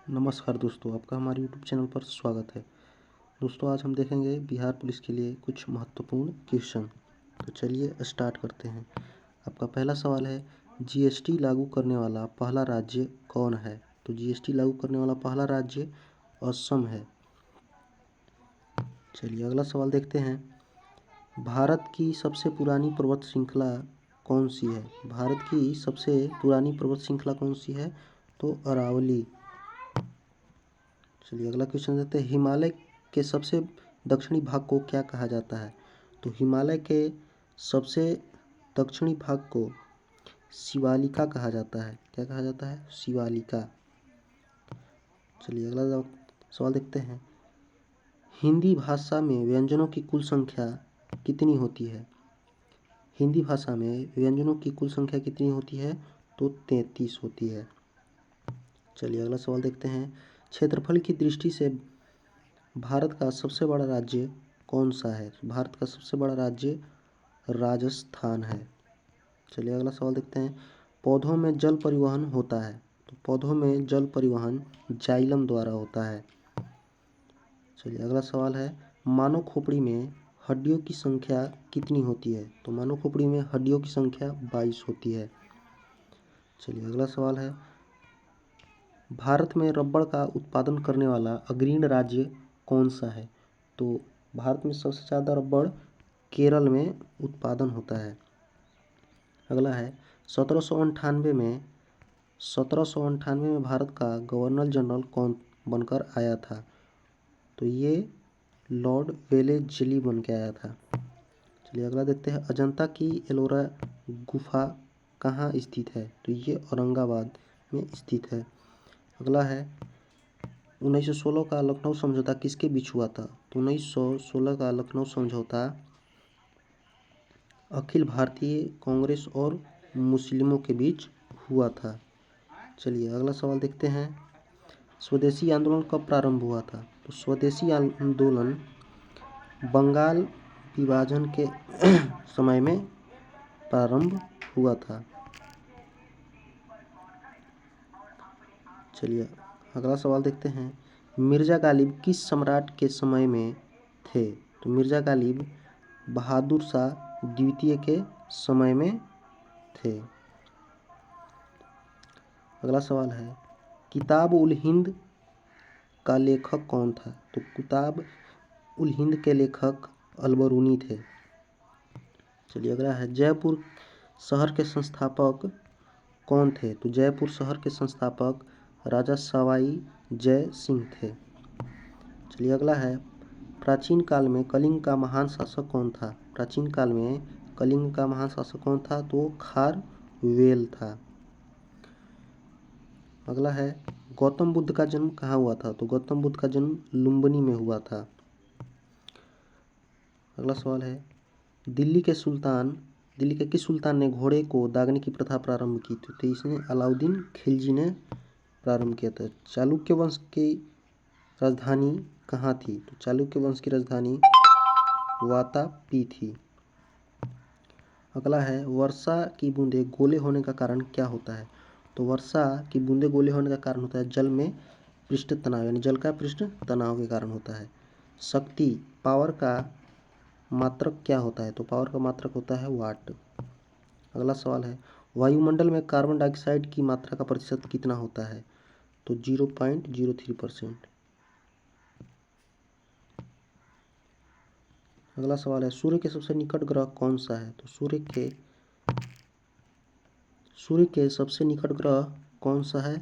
नमस्कार दोस्तों, आपका हमारे यूट्यूब चैनल पर स्वागत है। दोस्तों, आज हम देखेंगे बिहार पुलिस के लिए कुछ महत्वपूर्ण क्वेश्चन। तो चलिए स्टार्ट करते हैं। आपका पहला सवाल है, जीएसटी लागू करने वाला पहला राज्य कौन है? तो जीएसटी लागू करने वाला पहला राज्य असम है। चलिए अगला सवाल देखते हैं। भारत की सबसे पुरानी पर्वत श्रृंखला कौन सी है? भारत की सबसे पुरानी पर्वत श्रृंखला कौन सी है? तो अरावली। चलिए अगला क्वेश्चन देते हैं। हिमालय के सबसे दक्षिणी भाग को क्या कहा जाता है? तो हिमालय के सबसे दक्षिणी भाग को शिवालिका कहा जाता है। क्या कहा जाता है? शिवालिका। चलिए अगला सवाल देखते हैं। हिंदी भाषा में व्यंजनों की कुल संख्या कितनी होती है? हिंदी भाषा में व्यंजनों की कुल संख्या कितनी होती है? तो 33 होती है। चलिए अगला सवाल देखते हैं। क्षेत्रफल की दृष्टि से भारत का सबसे बड़ा राज्य कौन सा है? भारत का सबसे बड़ा राज्य राजस्थान है। चलिए अगला सवाल देखते हैं। पौधों में जल परिवहन होता है। तो पौधों में जल परिवहन जाइलम द्वारा होता है। चलिए अगला सवाल है। मानव खोपड़ी में हड्डियों की संख्या कितनी होती है? तो मानव खोपड़ी में हड्डियों की संख्या 22 होती है। चलिए अगला सवाल है। भारत में रबड़ का उत्पादन करने वाला अग्रणी राज्य कौन सा है? तो भारत में सबसे ज़्यादा रबड़ केरल में उत्पादन होता है। अगला है 1798 में भारत का गवर्नर जनरल कौन बनकर आया था? तो ये लॉर्ड वेलेस्ली बन के आया था। चलिए अगला देखते हैं। अजंता की एलोरा गुफा कहाँ स्थित है? तो ये औरंगाबाद में स्थित है। अगला है 1916 का लखनऊ समझौता किसके बीच हुआ था? तो 1916 का लखनऊ समझौता अखिल भारतीय कांग्रेस और मुस्लिमों के बीच हुआ था। चलिए अगला सवाल देखते हैं। स्वदेशी आंदोलन कब प्रारंभ हुआ था? तो स्वदेशी आंदोलन बंगाल विभाजन के समय में प्रारंभ हुआ था। चलिए अगला सवाल देखते हैं। मिर्जा गालिब किस सम्राट के समय में थे? तो मिर्जा गालिब बहादुर शाह द्वितीय के समय में थे। अगला सवाल है। किताब उल हिंद का लेखक कौन था? तो किताब उल हिंद के लेखक अलबरूनी थे। चलिए अगला है। जयपुर शहर के संस्थापक कौन थे? तो जयपुर शहर के संस्थापक राजा सवाई जय सिंह थे। चलिए अगला है। प्राचीन काल में कलिंग का महान शासक कौन था? प्राचीन काल में कलिंग का महान शासक कौन था? तो खारवेल था। अगला है। गौतम बुद्ध का जन्म कहाँ हुआ था? तो गौतम बुद्ध का जन्म लुम्बिनी में हुआ था। अगला सवाल है। दिल्ली के किस सुल्तान ने घोड़े को दागने की प्रथा प्रारंभ की थी? तो इसने अलाउद्दीन खिलजी ने प्रारंभ किया था। चालुक्य वंश की राजधानी कहाँ थी? तो चालुक्य वंश की राजधानी वातापी थी। अगला है। वर्षा की बूंदें गोले होने का कारण क्या होता है? तो वर्षा की बूंदें गोले होने का कारण होता है जल में पृष्ठ तनाव, यानी जल का पृष्ठ तनाव के कारण होता है। शक्ति पावर का मात्रक क्या होता है? तो पावर का मात्रक होता है वाट। अगला सवाल है। वायुमंडल में कार्बन डाइऑक्साइड की मात्रा का प्रतिशत कितना होता है? तो 0.03%। अगला सवाल है। सूर्य के सबसे निकट ग्रह कौन सा है? तो सूर्य के सबसे निकट ग्रह कौन सा है?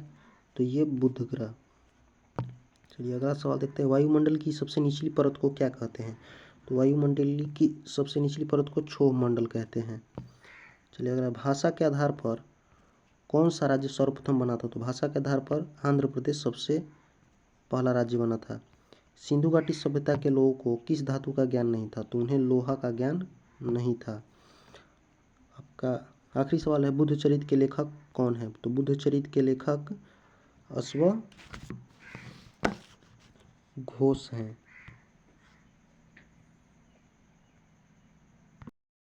तो ये बुध ग्रह। चलिए अगला सवाल देखते हैं। वायुमंडल की सबसे निचली परत को क्या कहते हैं? तो वायुमंडल की सबसे निचली परत को क्षोभ मंडल कहते हैं। चलिए अगला। भाषा के आधार पर कौन सा राज्य सर्वप्रथम बना था? तो भाषा के आधार पर आंध्र प्रदेश सबसे पहला राज्य बना था। सिंधु घाटी सभ्यता के लोगों को किस धातु का ज्ञान नहीं था? तो उन्हें लोहा का ज्ञान नहीं था। आपका आखिरी सवाल है। बुद्ध चरित्र के लेखक कौन है? तो बुद्ध चरित्र के लेखक अश्वघोष हैं।